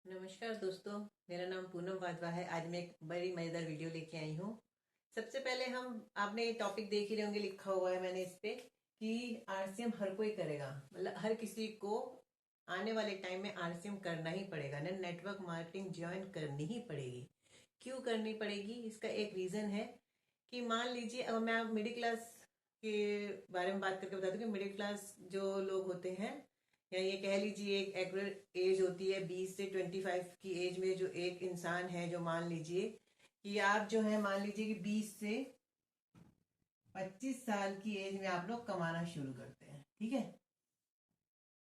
नमस्कार दोस्तों, मेरा नाम पूनम वाधवा है। आज मैं एक बड़ी मजेदार वीडियो लेके आई हूँ। सबसे पहले हम आपने ये टॉपिक देख ही रहे होंगे, लिखा हुआ है मैंने इस पे कि आरसीएम हर कोई करेगा। मतलब हर किसी को आने वाले टाइम में आरसीएम करना ही पड़ेगा ना, नेटवर्क मार्केटिंग ज्वाइन करनी ही पड़ेगी। क्यों करनी पड़ेगी? इसका एक रीजन है कि मान लीजिए, अब मैं मिडिल क्लास के बारे में बात करके बता दूं कि मिडिल क्लास जो लोग होते हैं, या ये कह लीजिए एक एवरेज एज होती है 20 से 25 की एज में, जो एक इंसान है, जो मान लीजिए कि आप जो है, मान लीजिए कि 20 से 25 साल की एज में आप लोग कमाना शुरू करते हैं। ठीक है,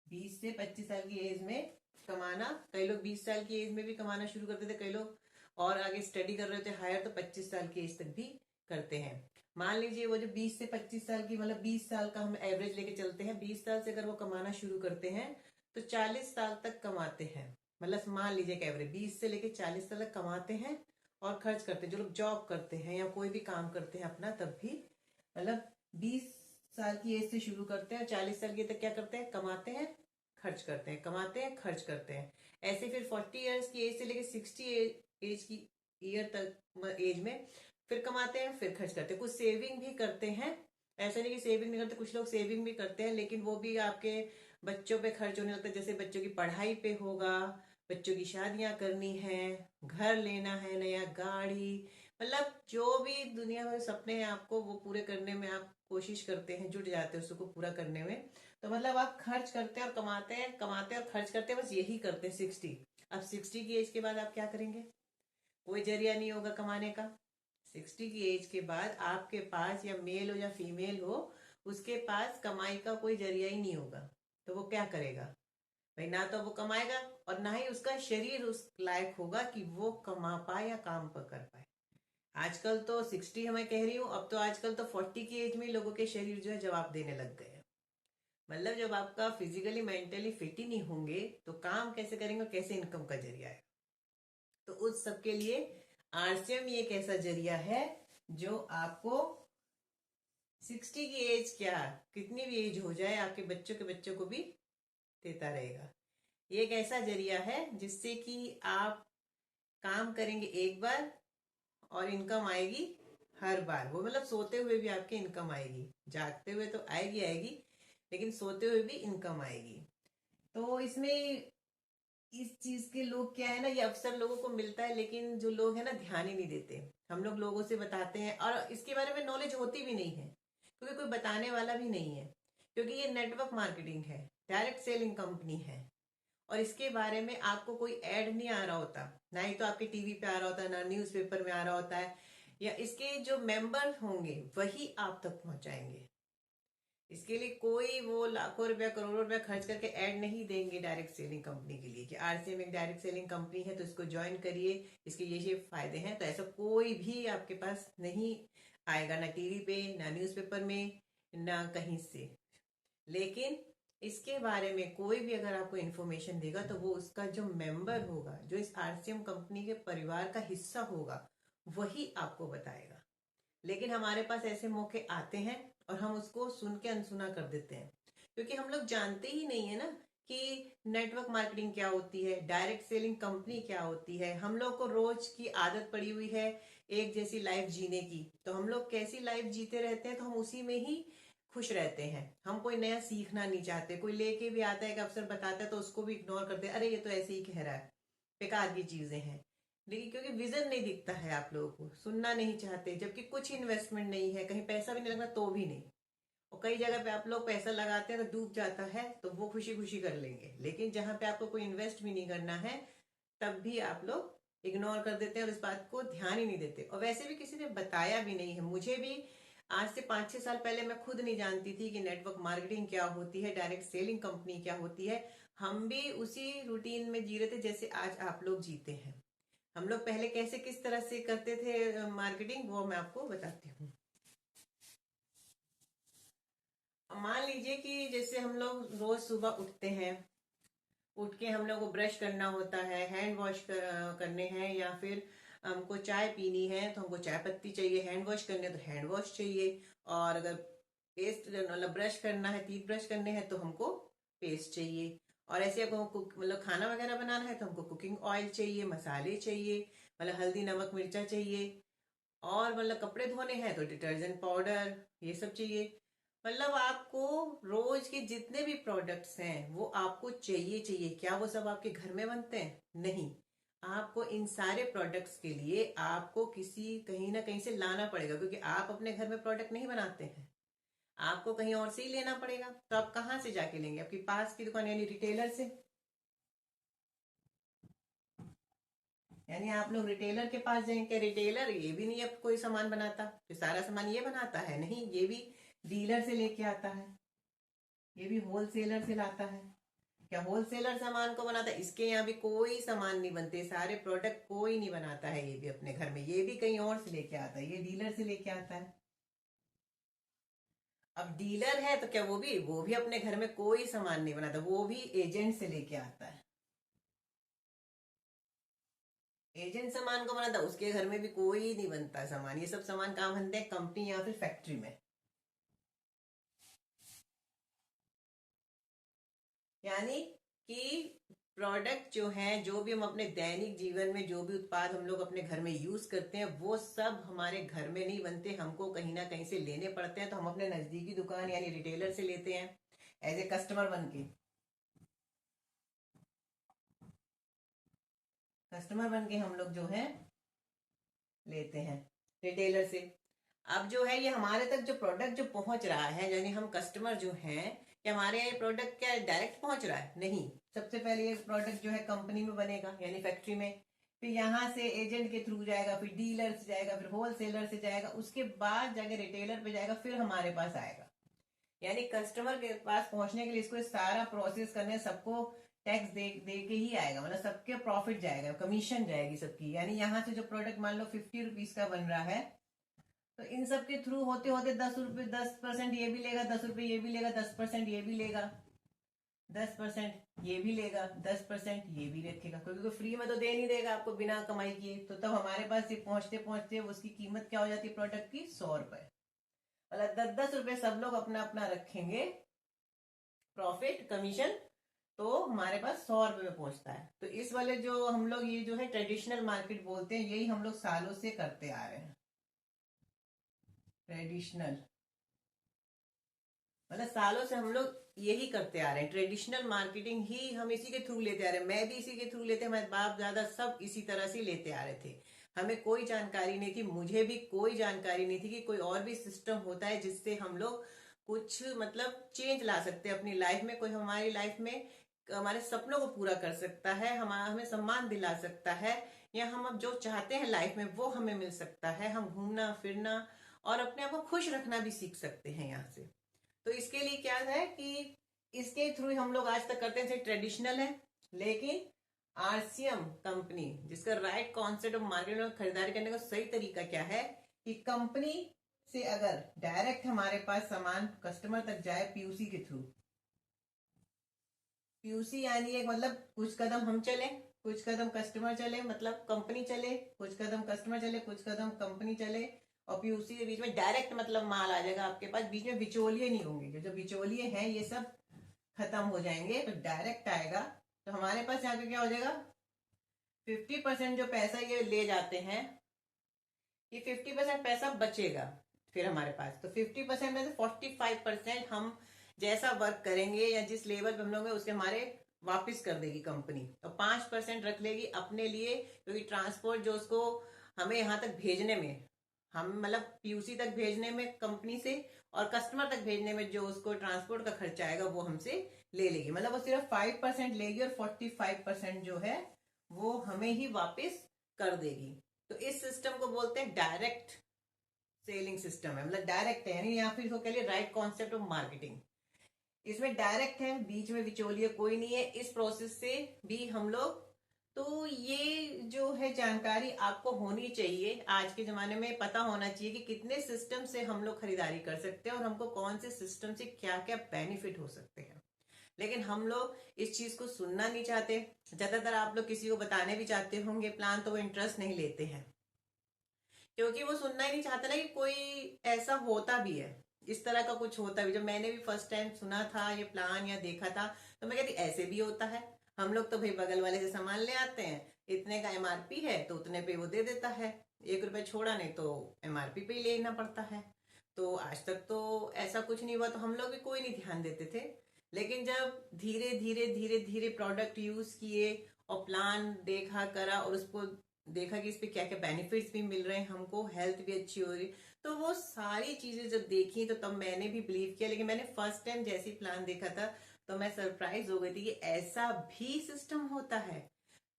20 से 25 साल की एज में कमाना। कई लोग 20 साल की एज में भी कमाना शुरू करते थे, कई लोग और आगे स्टडी कर रहे होते हायर तो 25 साल की एज तक भी करते हैं। मान लीजिए वो जो 20 से 25 साल की, मतलब 20 साल का हम एवरेज लेके चलते हैं, 20 साल से अगर वो कमाना शुरू करते हैं तो 40 साल तक कमाते हैं। मतलब मान लीजिए कि एवरेज 20 से लेके 40 साल तक कमाते हैं और खर्च करते हैं। जो लोग जॉब करते हैं या कोई भी काम करते हैं अपना, तब भी मतलब 20 साल की एज से शुरू करते हैं और 40 साल की तक क्या करते हैं? कमाते हैं, खर्च करते हैं, कमाते हैं, खर्च करते हैं। ऐसे फिर 40 ईयर्स की एज से लेके 60 एज की ईयर तक एज में फिर कमाते हैं, फिर खर्च करते हैं। कुछ सेविंग भी करते हैं, ऐसा नहीं कि सेविंग नहीं करते, कुछ लोग सेविंग भी करते हैं, लेकिन वो भी आपके बच्चों पे खर्च होने लगता है। जैसे बच्चों की पढ़ाई पे होगा, बच्चों की शादियां करनी है, घर लेना है, नया गाड़ी, मतलब जो भी दुनिया में सपने हैं आपको, वो पूरे करने में आप कोशिश करते हैं, जुट जाते हैं उसको पूरा करने में। तो मतलब आप खर्च करते हैं और कमाते हैं, कमाते हैं और खर्च करते हैं, बस यही करते हैं 60। अब 60 की एज के बाद आप क्या करेंगे? कोई जरिया नहीं होगा कमाने का। 60 की एज के बाद आपके पास, या मेल हो या फीमेल हो, उसके पास कमाई का कोई जरिया ही नहीं होगा। तो वो क्या करेगा भाई? ना तो वो कमाएगा और ना ही उसका शरीर उस लायक होगा कि वो कमा पाए या काम पर कर पाए। आजकल तो 60 मैं कह रही हूँ, अब तो आजकल तो 40 की एज में लोगों के शरीर जो है जवाब देने लग गए हैं। मतलब जब आपका फिजिकली मेंटली फिट ही नहीं होंगे तो काम कैसे करेंगे, कैसे इनकम का जरिया है? तो उस सब के लिए आरसीएम ये एक ऐसा जरिया है जो आपको 60 की एज, क्या कितनी भी एज हो जाए, आपके बच्चों के बच्चों को भी देता रहेगा। ये एक ऐसा जरिया है जिससे कि आप काम करेंगे एक बार और इनकम आएगी हर बार। वो मतलब सोते हुए भी आपकी इनकम आएगी, जागते हुए तो आएगी आएगी, लेकिन सोते हुए भी इनकम आएगी। तो इसमें इस चीज के लोग क्या है ना, ये अवसर लोगों को मिलता है, लेकिन जो लोग है ना ध्यान ही नहीं देते। हम लोग लोगों से बताते हैं और इसके बारे में नॉलेज होती भी नहीं है, क्योंकि कोई बताने वाला भी नहीं है। क्योंकि ये नेटवर्क मार्केटिंग है, डायरेक्ट सेलिंग कंपनी है, और इसके बारे में आपको कोई ऐड नहीं आ रहा होता, ना ही तो आपके टीवी पे आ रहा होता है, ना न्यूज़पेपर में आ रहा होता है, या इसके जो मेंबर होंगे वही आप तक पहुंचाएंगे। इसके लिए कोई वो लाखों रुपया करोड़ों रुपया खर्च करके ऐड नहीं देंगे डायरेक्ट सेलिंग कंपनी के लिए कि आरसीएम एक डायरेक्ट सेलिंग कंपनी है तो इसको ज्वाइन करिए, इसके ये फायदे हैं। तो ऐसा कोई भी आपके पास नहीं आएगा, ना टीवी पे, ना न्यूज़पेपर में, ना कहीं से। लेकिन इसके बारे में कोई भी अगर आपको इन्फॉर्मेशन देगा तो वो उसका जो मेंबर होगा, जो इस आरसीएम कंपनी के परिवार का हिस्सा होगा, वही आपको बताएगा। लेकिन हमारे पास ऐसे मौके आते हैं और हम उसको सुन के अनसुना कर देते हैं, क्योंकि हम लोग जानते ही नहीं है ना कि नेटवर्क मार्केटिंग क्या होती है, डायरेक्ट सेलिंग कंपनी क्या होती है। हम लोग को रोज की आदत पड़ी हुई है एक जैसी लाइफ जीने की, तो हम लोग कैसी लाइफ जीते रहते हैं तो हम उसी में ही खुश रहते हैं। हम कोई नया सीखना नहीं चाहते। कोई लेके भी आता है, एक अफसर बताता है तो उसको भी इग्नोर करते हैं, अरे ये तो ऐसे ही कह रहा है, बेकार की चीजें हैं। लेकिन क्योंकि विजन नहीं दिखता है, आप लोगों को सुनना नहीं चाहते, जबकि कुछ इन्वेस्टमेंट नहीं है, कहीं पैसा भी नहीं लगना तो भी नहीं। और कई जगह पे आप लोग पैसा लगाते हैं तो डूब जाता है, तो वो खुशी खुशी कर लेंगे, लेकिन जहां पे आपको कोई इन्वेस्ट भी नहीं करना है तब भी आप लोग इग्नोर कर देते हैं और इस बात को ध्यान ही नहीं देते। और वैसे भी किसी ने बताया भी नहीं है मुझे भी। आज से 5-6 साल पहले मैं खुद नहीं जानती थी कि नेटवर्क मार्केटिंग क्या होती है, डायरेक्ट सेलिंग कंपनी क्या होती है। हम भी उसी रूटीन में जी रहे थे जैसे आज आप लोग जीते हैं। हम लोग पहले कैसे किस तरह से करते थे मार्केटिंग, वो मैं आपको बताती हूँ। मान लीजिए कि जैसे हम लोग रोज सुबह उठते हैं, उठ के हम लोग को ब्रश करना होता है, हैंड वॉश करने हैं, या फिर हमको चाय पीनी है तो हमको चाय पत्ती चाहिए, हैंड वॉश करने तो हैंड वॉश चाहिए, और अगर पेस्ट मतलब ब्रश करना है, टीथ ब्रश करने हैं तो हमको पेस्ट चाहिए। और ऐसे आपको मतलब खाना वगैरह बनाना है तो हमको कुकिंग ऑयल चाहिए, मसाले चाहिए, मतलब हल्दी नमक मिर्चा चाहिए, और मतलब कपड़े धोने हैं तो डिटर्जेंट पाउडर, ये सब चाहिए। मतलब आपको रोज के जितने भी प्रोडक्ट्स हैं वो आपको चाहिए चाहिए। क्या वो सब आपके घर में बनते हैं? नहीं। आपको इन सारे प्रोडक्ट्स के लिए आपको किसी कहीं ना कहीं से लाना पड़ेगा, क्योंकि आप अपने घर में प्रोडक्ट नहीं बनाते हैं, आपको कहीं और से ही लेना पड़ेगा। तो आप कहाँ से जाके लेंगे? आपकी पास की दुकान यानी रिटेलर से। यानी आप लोग रिटेलर के पास जाएंगे। रिटेलर ये भी नहीं अब कोई सामान बनाता, तो सारा सामान ये बनाता है? नहीं, ये भी डीलर से लेके आता है, ये भी होलसेलर से लाता है। क्या होलसेलर सामान को बनाता है? इसके यहाँ भी कोई सामान नहीं बनते, सारे प्रोडक्ट कोई नहीं बनाता है ये भी अपने घर में, ये भी कहीं और से लेके आता है, ये डीलर से लेके आता है। अब डीलर है तो क्या वो भी अपने घर में कोई सामान नहीं बनाता, वो भी एजेंट से लेके आता है। एजेंट सामान को बनाता, उसके घर में भी कोई नहीं बनता सामान। ये सब सामान कहाँ बनते हैं? कंपनी या फिर फैक्ट्री में। यानी कि प्रोडक्ट जो है, जो भी हम अपने दैनिक जीवन में जो भी उत्पाद हम लोग अपने घर में यूज करते हैं, वो सब हमारे घर में नहीं बनते, हमको कहीं ना कहीं से लेने पड़ते हैं। तो हम अपने नजदीकी दुकान यानी रिटेलर से लेते हैं एज ए कस्टमर बन के। कस्टमर बन के हम लोग जो है लेते हैं रिटेलर से। अब जो है ये हमारे तक जो प्रोडक्ट जो पहुंच रहा है, यानी हम कस्टमर जो हैं, कि हमारे यहाँ ये प्रोडक्ट क्या डायरेक्ट पहुंच रहा है? नहीं। सबसे पहले ये प्रोडक्ट जो है कंपनी में बनेगा यानी फैक्ट्री में, फिर यहाँ से एजेंट के थ्रू जाएगा, फिर डीलर से जाएगा, फिर होलसेलर से जाएगा, उसके बाद जाके रिटेलर पे जाएगा, फिर हमारे पास आएगा। यानी कस्टमर के पास पहुंचने के लिए इसको सारा प्रोसेस करने, सबको टैक्स दे के ही आएगा, मतलब सबके प्रॉफिट जाएगा, कमीशन जाएगी सबकी। यानी यहाँ से जो प्रोडक्ट मान लो 50 रुपीज का बन रहा है, तो इन सब के थ्रू होते होते 10 रुपए, 10% ये भी लेगा, 10 रुपए ये भी लेगा, 10% ये भी लेगा, 10% ये भी लेगा, 10% ये भी रखेगा, क्योंकि कोई फ्री में तो दे नहीं देगा आपको बिना कमाई किए। तो तब हमारे पास ये पहुंचते पहुंचते उसकी कीमत क्या हो जाती है प्रोडक्ट की? 100 रुपए। मतलब 10-10 रुपए सब लोग अपना अपना रखेंगे प्रॉफिट कमीशन, तो हमारे पास 100 रुपए में पहुंचता है। तो इस वाले जो हम लोग ये जो है ट्रेडिशनल मार्केट बोलते हैं, यही हम लोग सालों से करते आ रहे हैं। ट्रेडिशनल मतलब सालों से हम लोग यही करते आ रहे हैं, ट्रेडिशनल मार्केटिंग ही हम इसी के थ्रू लेते आ रहे हैं। मैं भी इसी के थ्रू लेते, हमारे बाप दादा सब इसी तरह से लेते आ रहे थे। हमें कोई जानकारी नहीं थी, मुझे भी कोई जानकारी नहीं थी कि कोई और भी सिस्टम होता है जिससे हम लोग कुछ मतलब चेंज ला सकते हैं अपनी लाइफ में। कोई हमारी लाइफ में हमारे सपनों को पूरा कर सकता है, हमें सम्मान दिला सकता है, या हम अब जो चाहते हैं लाइफ में वो हमें मिल सकता है। हम घूमना फिरना और अपने आप को खुश रखना भी सीख सकते हैं यहाँ से। तो इसके लिए क्या है कि इसके थ्रू हम लोग आज तक करते हैं, ट्रेडिशनल है। लेकिन आरसीएम कंपनी, जिसका राइट कॉन्सेप्ट ऑफ मार्केट में खरीदारी करने का सही तरीका क्या है कि कंपनी से अगर डायरेक्ट हमारे पास सामान कस्टमर तक जाए पीयूसी के थ्रू। पीयूसी यानी एक मतलब कुछ कदम हम चले, कुछ कदम कस्टमर चले, मतलब कंपनी चले, कुछ कदम कस्टमर चले, कुछ कदम कंपनी चले, और पीयूसी के बीच में डायरेक्ट मतलब माल आ जाएगा आपके पास। बीच में बिचौलिए नहीं होंगे, जो बिचौलिए हैं ये सब खत्म हो जाएंगे, तो डायरेक्ट आएगा। तो हमारे पास यहाँ पे क्या हो जाएगा, 50% जो पैसा ये ले जाते हैं, ये 50% पैसा बचेगा फिर हमारे पास। तो 50% में से 45% हम जैसा वर्क करेंगे या जिस लेवल पे हम लोग उसके हमारे वापस कर देगी कंपनी। तो 5% रख लेगी अपने लिए, क्योंकि ट्रांसपोर्ट जो उसको हमें यहाँ तक भेजने में, हम मतलब पीयूसी तक भेजने में कंपनी से, और कस्टमर तक भेजने में जो उसको ट्रांसपोर्ट का खर्चा आएगा वो हमसे ले लेगी। मतलब वो सिर्फ 5% लेगी और 45% जो है वो हमें ही वापस कर देगी। तो इस सिस्टम को बोलते हैं डायरेक्ट सेलिंग सिस्टम है, मतलब डायरेक्ट है, यानी या फिर इसको कह लिए राइट कॉन्सेप्ट ऑफ मार्केटिंग। इसमें डायरेक्ट है, बीच में बिचौलिए कोई नहीं है, इस प्रोसेस से भी हम लोग। तो ये जो है जानकारी आपको होनी चाहिए, आज के जमाने में पता होना चाहिए कि कितने सिस्टम से हम लोग खरीदारी कर सकते हैं और हमको कौन से सिस्टम से क्या क्या बेनिफिट हो सकते हैं। लेकिन हम लोग इस चीज को सुनना नहीं चाहते। ज्यादातर आप लोग किसी को बताने भी चाहते होंगे प्लान, तो वो इंटरेस्ट नहीं लेते हैं, क्योंकि वो सुनना ही नहीं चाहते ना कि कोई ऐसा होता भी है। इस तरह का कुछ होता है। जब मैंने भी फर्स्ट टाइम सुना था ये प्लान या देखा था तो मैं कहती ऐसे भी होता है। हम लोग तो भाई बगल वाले से सामान ले आते हैं, इतने का एमआरपी है तो उतने पे वो दे देता है, 1 रुपए छोड़ा नहीं तो एमआरपी पे ही लेना पड़ता है। तो आज तक तो ऐसा कुछ नहीं हुआ, तो हम लोग भी कोई नहीं ध्यान देते थे। लेकिन जब धीरे धीरे धीरे धीरे प्रोडक्ट यूज किए और प्लान देखा करा और उसको देखा कि इस पे क्या क्या बेनिफिट्स भी मिल रहे हैं, हमको हेल्थ भी अच्छी हो रही, तो वो सारी चीजें जब देखी तो तब मैंने भी बिलीव किया। लेकिन मैंने फर्स्ट टाइम जैसी प्लान देखा था तो मैं सरप्राइज हो गई थी कि ऐसा भी सिस्टम होता है।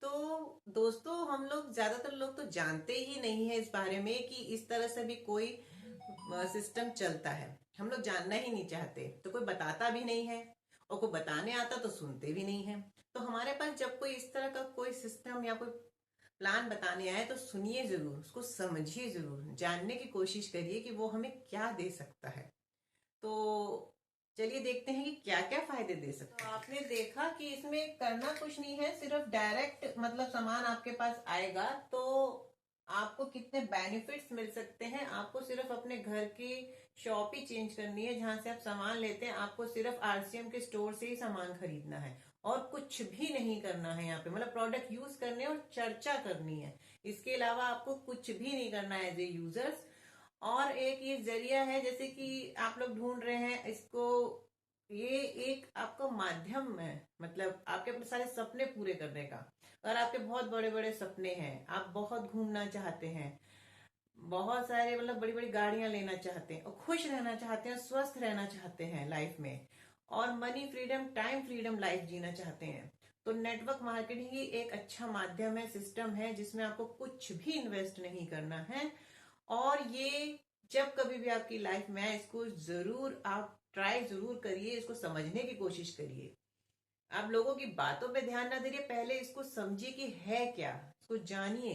तो दोस्तों हम लोग ज्यादातर लोग तो जानते ही नहीं है इस बारे में कि इस तरह से भी कोई सिस्टम चलता है। हम लोग जानना ही नहीं चाहते तो कोई बताता भी नहीं है, और कोई बताने आता तो सुनते भी नहीं है। तो हमारे पास जब कोई इस तरह का कोई सिस्टम या कोई प्लान बताने आए तो सुनिए जरूर, उसको समझिए जरूर, जानने की कोशिश करिए कि वो हमें क्या दे सकता है। तो चलिए देखते हैं कि क्या क्या फायदे दे सकते हैं। तो आपने देखा कि इसमें करना कुछ नहीं है, सिर्फ डायरेक्ट मतलब सामान आपके पास आएगा तो आपको कितने बेनिफिट्स मिल सकते हैं। आपको सिर्फ अपने घर की शॉप ही चेंज करनी है, जहां से आप सामान लेते हैं आपको सिर्फ आरसीएम के स्टोर से ही सामान खरीदना है और कुछ भी नहीं करना है। यहाँ पे मतलब प्रोडक्ट यूज करने और चर्चा करनी है, इसके अलावा आपको कुछ भी नहीं करना है एज ए यूजर्स। और एक ये जरिया है, जैसे कि आप लोग ढूंढ रहे हैं इसको, ये एक आपका माध्यम है मतलब आपके अपने सारे सपने पूरे करने का। अगर आपके बहुत बड़े बड़े सपने हैं, आप बहुत घूमना चाहते हैं, बहुत सारे मतलब बड़ी बड़ी गाड़ियां लेना चाहते हैं और खुश रहना चाहते हैं, स्वस्थ रहना चाहते हैं लाइफ में, और money freedom time freedom life जीना चाहते हैं, तो नेटवर्क मार्केटिंग ही एक अच्छा माध्यम है, सिस्टम है जिसमें आपको कुछ भी इन्वेस्ट नहीं करना है। और ये जब कभी भी आपकी लाइफ में आए इसको जरूर आप ट्राई जरूर करिए, इसको समझने की कोशिश करिए। आप लोगों की बातों पे ध्यान ना दीजिए, पहले इसको समझिए कि है क्या, इसको जानिए।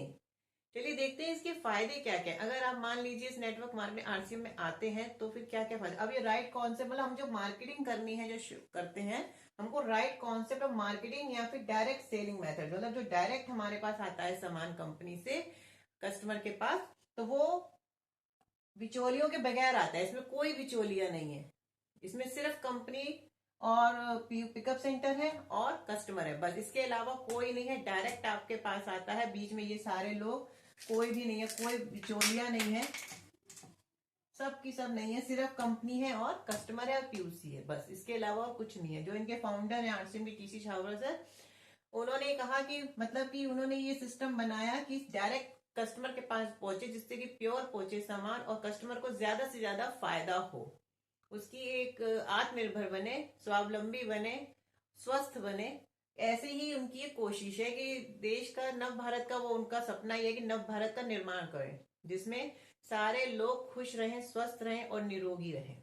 चलिए देखते हैं इसके फायदे क्या क्या। अगर आप मान लीजिए इस नेटवर्क मार्केटिंग आरसीएम में आते हैं तो फिर क्या क्या फायदा। अब ये राइट कॉन्सेप्ट मतलब हम जो मार्केटिंग करनी है जो करते हैं, हमको राइट कॉन्सेप्ट ऑफ मार्केटिंग या फिर डायरेक्ट सेलिंग मेथड, मतलब जो डायरेक्ट हमारे पास आता है सामान कंपनी से कस्टमर के पास, तो वो बिचौलियों के बगैर आता है, इसमें कोई बिचौलिया नहीं है। इसमें सिर्फ कंपनी और पिकअप सेंटर है और कस्टमर है, बस इसके अलावा कोई नहीं है। डायरेक्ट आपके पास आता है, बीच में ये सारे लोग कोई भी नहीं है, कोई बिचौलिया नहीं है, सब की सब नहीं है, सिर्फ कंपनी है और कस्टमर है और पीयूसी है, बस इसके अलावा और कुछ नहीं है। जो इनके फाउंडर है आरसीएम के टीसी छावर सर, उन्होंने कहा कि मतलब कि उन्होंने ये सिस्टम बनाया कि डायरेक्ट कस्टमर के पास पहुंचे, जिससे कि प्योर पहुंचे सामान और कस्टमर को ज्यादा से ज्यादा फायदा हो, उसकी एक आत्मनिर्भर बने, स्वावलंबी बने, स्वस्थ बने। ऐसे ही उनकी ये कोशिश है कि देश का नव भारत का वो उनका सपना ही है कि नव भारत का निर्माण करें, जिसमें सारे लोग खुश रहें, स्वस्थ रहें और निरोगी रहें।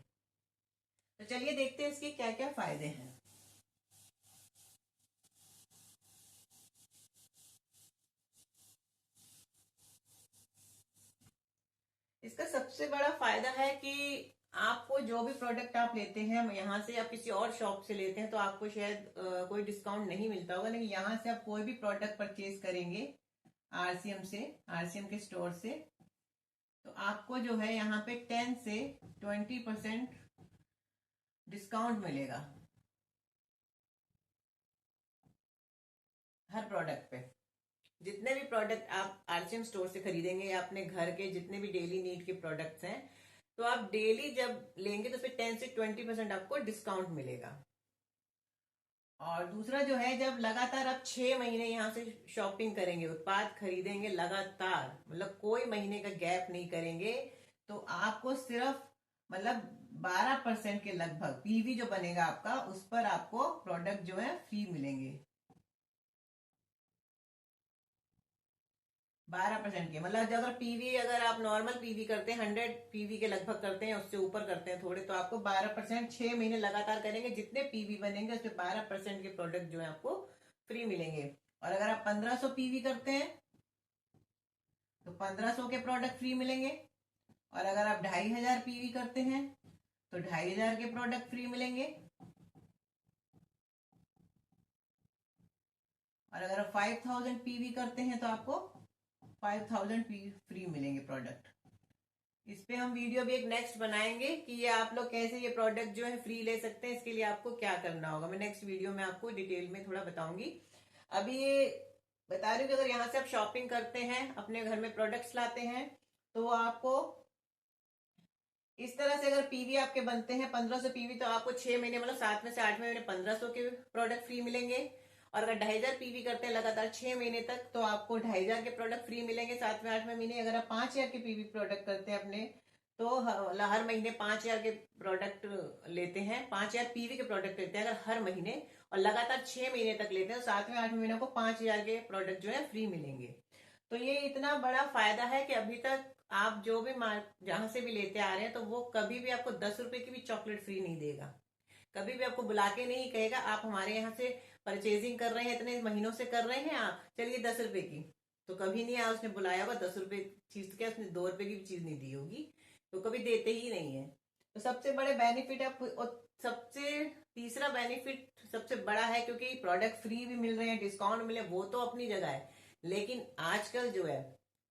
तो चलिए देखते हैं इसके क्या क्या फायदे हैं। इसका सबसे बड़ा फायदा है कि आपको जो भी प्रोडक्ट आप लेते हैं यहाँ से, आप किसी और शॉप से लेते हैं तो आपको शायद कोई डिस्काउंट नहीं मिलता होगा, लेकिन यहाँ से आप कोई भी प्रोडक्ट परचेज करेंगे आरसीएम से, आरसीएम के स्टोर से, तो आपको जो है यहाँ पे 10 से 20% डिस्काउंट मिलेगा हर प्रोडक्ट पे। जितने भी प्रोडक्ट आप आरसीएम स्टोर से खरीदेंगे या अपने घर के जितने भी डेली नीड के प्रोडक्ट्स हैं, तो आप डेली जब लेंगे तो उसमें 10 से 20% आपको डिस्काउंट मिलेगा। और दूसरा जो है, जब लगातार आप 6 महीने यहाँ से शॉपिंग करेंगे, उत्पाद खरीदेंगे लगातार, मतलब कोई महीने का गैप नहीं करेंगे, तो आपको सिर्फ मतलब 12% के लगभग पीवी जो बनेगा आपका, उस पर आपको प्रोडक्ट जो है फ्री मिलेंगे। 12% के मतलब अगर पीवी, अगर आप नॉर्मल पीवी करते हैं 100 पीवी के लगभग करते हैं, उससे ऊपर करते हैं थोड़े, तो आपको 12% 6 महीने लगातार करेंगे, जितने पीवी बनेंगे उससे 12% के प्रोडक्ट जो है आपको फ्री मिलेंगे। और अगर आप 1500 पीवी करते हैं तो 1500 के प्रोडक्ट फ्री मिलेंगे। और अगर आप 2500 पीवी करते हैं तो 2500 के प्रोडक्ट फ्री मिलेंगे। और अगर आप 5000 पीवी करते हैं तो आपको 5000 फ्री मिलेंगे प्रोडक्ट। इस पे हम वीडियो भी एक नेक्स्ट बनाएंगे कि ये आप लोग कैसे ये प्रोडक्ट जो है फ्री ले सकते हैं, इसके लिए आपको क्या करना होगा। मैं नेक्स्ट वीडियो में आपको डिटेल में थोड़ा बताऊंगी। अभी ये बता रही हूँ कि अगर यहाँ से आप शॉपिंग करते हैं, अपने घर में प्रोडक्ट्स लाते हैं, तो आपको इस तरह से अगर पीवी आपके बनते हैं 1500 पीवी, तो आपको 6 महीने मतलब 7 में से 8 महीने 1500 के प्रोडक्ट फ्री मिलेंगे। और अगर 2500 पीवी करते हैं लगातार 6 महीने तक, तो आपको 2500 के प्रोडक्ट फ्री मिलेंगे 7 में 8 महीने। अगर आप 5000 के पीवी प्रोडक्ट करते हैं अपने, तो हर महीने 5000 के प्रोडक्ट लेते हैं, 5000 पीवी के प्रोडक्ट लेते हैं अगर हर महीने, और लगातार 6 महीने तक लेते हैं, तो 7वें 8वें महीने को 5000 के प्रोडक्ट जो है फ्री मिलेंगे। तो ये इतना बड़ा फायदा है कि अभी तक आप जो भी जहां से भी लेते आ रहे हैं, तो वो कभी भी आपको 10 रुपए की भी चॉकलेट फ्री नहीं देगा। कभी भी आपको बुला के नहीं कहेगा आप हमारे यहाँ से परचेजिंग कर रहे हैं, इतने महीनों से कर रहे हैं आप, चलिए 10 रुपए की। तो कभी नहीं आया, उसने बुलाया होगा 10 रुपए चीज, तो क्या उसने 2 रुपए की भी चीज नहीं दी होगी, तो कभी देते ही नहीं है। तो सबसे बड़े बेनिफिट है। और सबसे तीसरा बेनिफिट सबसे बड़ा है, क्योंकि प्रोडक्ट फ्री भी मिल रहे हैं, डिस्काउंट मिले, वो तो अपनी जगह है, लेकिन आजकल जो है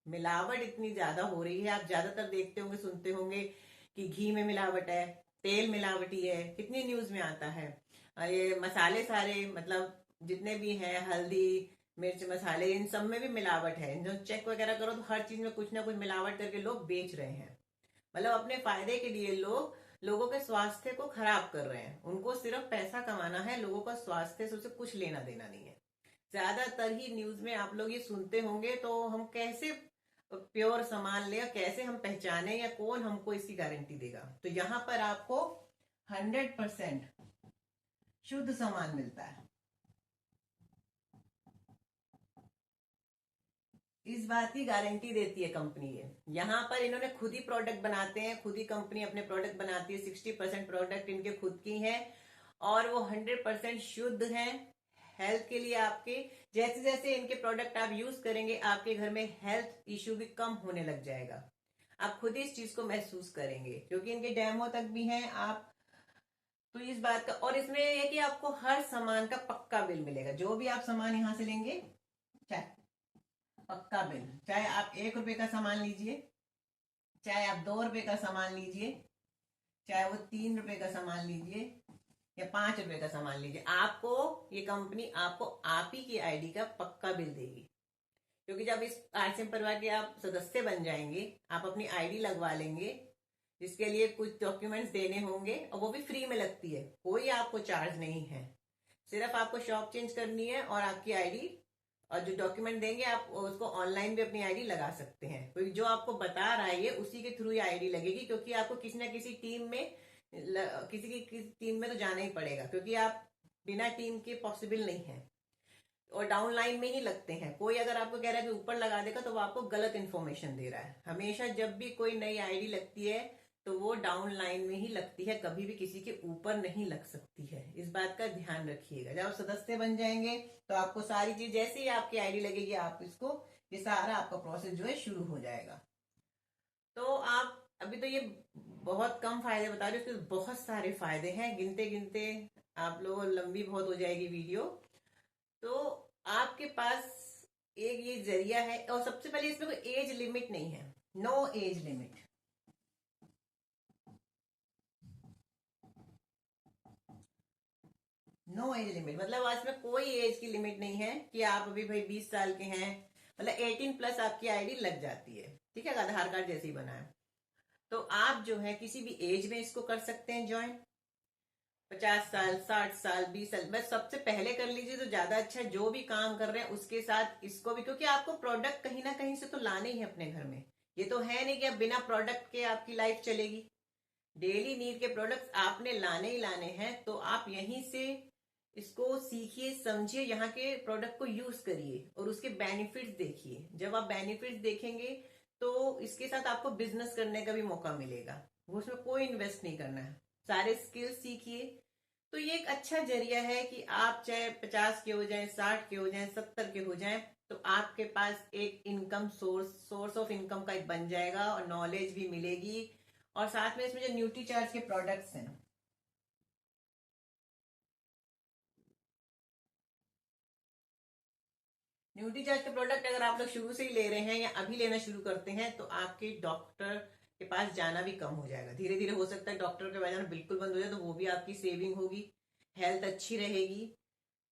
मिलावट इतनी ज्यादा हो रही है। आप ज्यादातर देखते होंगे, सुनते होंगे कि घी में मिलावट है, तेल मिलावटी है, कितनी न्यूज में आता है। ये मसाले सारे, मतलब जितने भी हैं, हल्दी मिर्च मसाले, इन सब में भी मिलावट है। जो चेक वगैरह करो तो हर चीज में कुछ ना कुछ मिलावट करके लोग बेच रहे हैं। मतलब अपने फायदे के लिए लोग लोगों के स्वास्थ्य को खराब कर रहे हैं। उनको सिर्फ पैसा कमाना है, लोगों का स्वास्थ्य से उसे कुछ लेना देना नहीं है। ज्यादातर ही न्यूज में आप लोग ये सुनते होंगे। तो हम कैसे प्योर सामान ले, कैसे हम पहचाने, या कौन हमको इसकी गारंटी देगा? तो यहाँ पर आपको 100% शुद्ध सामान मिलता है। इस बात की गारंटी देती है कंपनी। ये यहाँ पर इन्होंने खुद ही प्रोडक्ट बनाते हैं, खुद ही कंपनी अपने प्रोडक्ट बनाती है। 60% प्रोडक्ट इनके खुद की हैं, और वो 100% शुद्ध हैं हेल्थ के लिए आपके। जैसे जैसे इनके प्रोडक्ट आप यूज करेंगे, आपके घर में हेल्थ इश्यू भी कम होने लग जाएगा। आप खुद ही इस चीज को महसूस करेंगे, क्योंकि इनके डेमो तक भी हैं आप। तो इस बात का, और इसमें ये कि आपको हर सामान का पक्का बिल मिलेगा। जो भी आप सामान यहाँ से लेंगे, चाहे पक्का बिल, चाहे आप 1 रुपए का सामान लीजिए, चाहे आप 2 रुपए का सामान लीजिए, चाहे वो 3 रुपए का सामान लीजिए, या 5 रुपए का सामान लीजिए, आपको ये कंपनी आपको आप ही की आईडी का पक्का बिल देगी। क्योंकि जब इस आरसीएम परिवार के आप सदस्य बन जाएंगे, आप अपनी आईडी लगवा लेंगे, जिसके लिए कुछ डॉक्यूमेंट्स देने होंगे, और वो भी फ्री में लगती है, कोई आपको चार्ज नहीं है। सिर्फ आपको शॉप चेंज करनी है और आपकी आईडी, और जो डॉक्यूमेंट देंगे आप उसको ऑनलाइन भी अपनी आईडी लगा सकते हैं। क्योंकि जो आपको बता रहा है ये, उसी के थ्रू ही आईडी लगेगी। क्योंकि आपको किसी ना किसी टीम में, किसी टीम में तो जाना ही पड़ेगा, क्योंकि आप बिना टीम के पॉसिबल नहीं है। और डाउन लाइन में ही लगते हैं। कोई अगर आपको कह रहा है कि ऊपर लगा देगा, तो वो आपको गलत इन्फॉर्मेशन दे रहा है। हमेशा जब भी कोई नई आईडी लगती है, तो वो डाउन लाइन में ही लगती है, कभी भी किसी के ऊपर नहीं लग सकती है। इस बात का ध्यान रखिएगा। जब आप सदस्य बन जाएंगे, तो आपको सारी चीज, जैसे ही आपकी आईडी लगेगी, आप इसको, ये सारा आपका प्रोसेस जो है शुरू हो जाएगा। तो आप अभी तो ये बहुत कम फायदे बता रहे हो, उसके बहुत सारे फायदे हैं, गिनते गिनते आप लोगों लंबी बहुत हो जाएगी वीडियो। तो आपके पास एक ये जरिया है। और सबसे पहले इसमें कोई एज लिमिट नहीं है, no age limit. No age limit मतलब आज में कोई एज की लिमिट नहीं है कि आप अभी भाई 20 साल के हैं, मतलब 18+ आपकी आईडी लग जाती है। ठीक है, आधार कार्ड जैसे ही बना है। तो आप जो है किसी भी एज में इसको कर सकते हैं ज्वाइन। 50 साल, 60 साल, 20 साल, बस सबसे पहले कर लीजिए तो ज्यादा अच्छा है। जो भी काम कर रहे हैं उसके साथ इसको भी, क्योंकि आपको प्रोडक्ट कहीं ना कहीं से तो लाने ही है अपने घर में। ये तो है नहीं कि अब बिना प्रोडक्ट के आपकी लाइफ चलेगी। डेली नीड के प्रोडक्ट्स आपने लाने ही लाने हैं। तो आप यहीं से इसको सीखिए, समझिए, यहाँ के प्रोडक्ट को यूज करिए, और उसके बेनिफिट्स देखिए। जब आप बेनिफिट्स देखेंगे, तो इसके साथ आपको बिजनेस करने का भी मौका मिलेगा। वो उसमें कोई इन्वेस्ट नहीं करना है, सारे स्किल्स सीखिए। तो ये एक अच्छा जरिया है कि आप चाहे 50 के हो जाएं, 60 के हो जाएं, 70 के हो जाएं, तो आपके पास एक इनकम सोर्स ऑफ इनकम का एक बन जाएगा, और नॉलेज भी मिलेगी। और साथ में इसमें जो न्यूट्री चार्ज के प्रोडक्ट्स हैं, न्यूट्री चार्ज के प्रोडक्ट अगर आप लोग शुरू से ही ले रहे हैं या अभी लेना शुरू करते हैं, तो आपके डॉक्टर के पास जाना भी कम हो जाएगा। धीरे धीरे हो सकता है डॉक्टर के पास जाना बिल्कुल बंद हो जाए, तो वो भी आपकी सेविंग होगी, हेल्थ अच्छी रहेगी।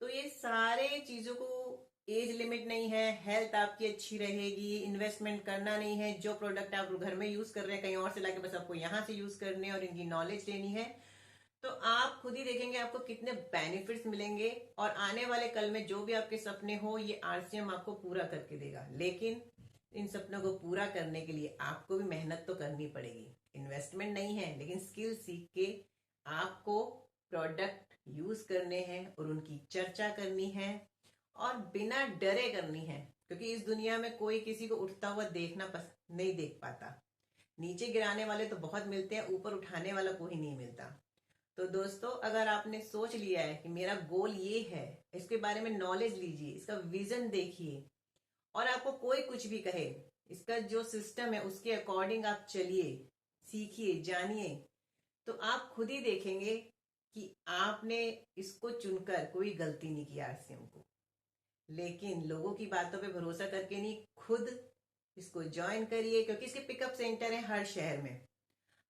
तो ये सारे चीजों को एज लिमिट नहीं है, हेल्थ आपकी अच्छी रहेगी, इन्वेस्टमेंट करना नहीं है, जो प्रोडक्ट आप घर में यूज कर रहे हैं कहीं और से लाके बस आपको यहाँ से यूज करने और इनकी नॉलेज लेनी है। तो आप खुद ही देखेंगे आपको कितने बेनिफिट्स मिलेंगे, और आने वाले कल में जो भी आपके सपने हो ये आरसीएम आपको पूरा करके देगा। लेकिन इन सपनों को पूरा करने के लिए आपको भी मेहनत तो करनी पड़ेगी। इन्वेस्टमेंट नहीं है, लेकिन स्किल सीख के आपको प्रोडक्ट यूज करने हैं और उनकी चर्चा करनी है, और बिना डरे करनी है, क्योंकि इस दुनिया में कोई किसी को उठता हुआ देखना नहीं देख पाता। नीचे गिराने वाले तो बहुत मिलते हैं, ऊपर उठाने वाला कोई नहीं मिलता। तो दोस्तों, अगर आपने सोच लिया है कि मेरा गोल ये है, इसके बारे में नॉलेज लीजिए, इसका विजन देखिए, और आपको कोई कुछ भी कहे, इसका जो सिस्टम है उसके अकॉर्डिंग आप चलिए, सीखिए, जानिए, तो आप खुद ही देखेंगे कि आपने इसको चुनकर कोई गलती नहीं की आरसीएम को। लेकिन लोगों की बातों पे भरोसा करके नहीं, खुद इसको ज्वाइन करिए, क्योंकि इसके पिकअप सेंटर है हर शहर में।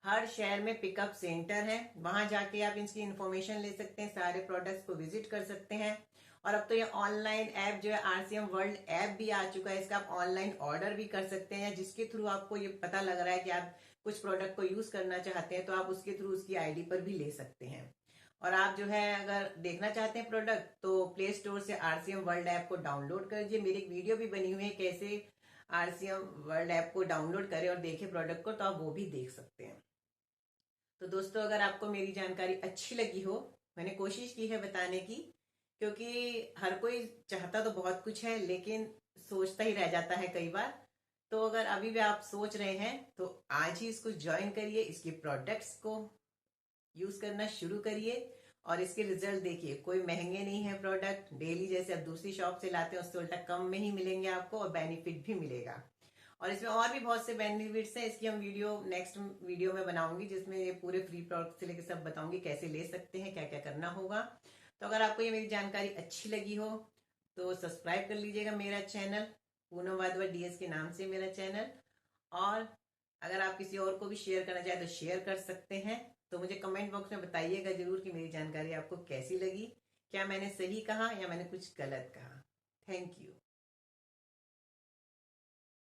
हर शहर में पिकअप सेंटर है, वहां जाके आप इसकी इंफॉर्मेशन ले सकते हैं, सारे प्रोडक्ट्स को विजिट कर सकते हैं। और अब तो ये ऑनलाइन ऐप जो है आरसीएम वर्ल्ड ऐप भी आ चुका है, इसका आप ऑनलाइन ऑर्डर भी कर सकते हैं, जिसके थ्रू आपको ये पता लग रहा है कि आप कुछ प्रोडक्ट को यूज करना चाहते हैं, तो आप उसके थ्रू उसकी आईडी पर भी ले सकते हैं। और आप जो है अगर देखना चाहते हैं प्रोडक्ट, तो प्ले स्टोर से आरसीएम वर्ल्ड ऐप को डाउनलोड कर लीजिए। मेरी एक वीडियो भी बनी हुई है कैसे आरसीएम वर्ल्ड ऐप को डाउनलोड करें और देखें प्रोडक्ट को, तो आप वो भी देख सकते हैं। तो दोस्तों, अगर आपको मेरी जानकारी अच्छी लगी हो, मैंने कोशिश की है बताने की, क्योंकि हर कोई चाहता तो बहुत कुछ है, लेकिन सोचता ही रह जाता है कई बार। तो अगर अभी भी आप सोच रहे हैं, तो आज ही इसको ज्वाइन करिए, इसके प्रोडक्ट्स को यूज करना शुरू करिए, और इसके रिजल्ट देखिए। कोई महंगे नहीं है प्रोडक्ट, डेली जैसे आप दूसरी शॉप से लाते हैं उससे उल्टा कम में ही मिलेंगे आपको, और बेनिफिट भी मिलेगा। और इसमें और भी बहुत से बेनिफिट्स हैं, इसकी हम वीडियो नेक्स्ट वीडियो में बनाऊंगी, जिसमें ये पूरे फ्री प्रोडक्ट से लेकर सब बताऊंगी कैसे ले सकते हैं, क्या क्या करना होगा। तो अगर आपको ये मेरी जानकारी अच्छी लगी हो, तो सब्सक्राइब कर लीजिएगा मेरा चैनल, पूनम वाधवा डीएस के नाम से मेरा चैनल। और अगर आप किसी और को भी शेयर करना चाहें तो शेयर कर सकते हैं। तो मुझे कमेंट बॉक्स में बताइएगा जरूर कि मेरी जानकारी आपको कैसी लगी, क्या मैंने सही कहा या मैंने कुछ गलत कहा। Thank you.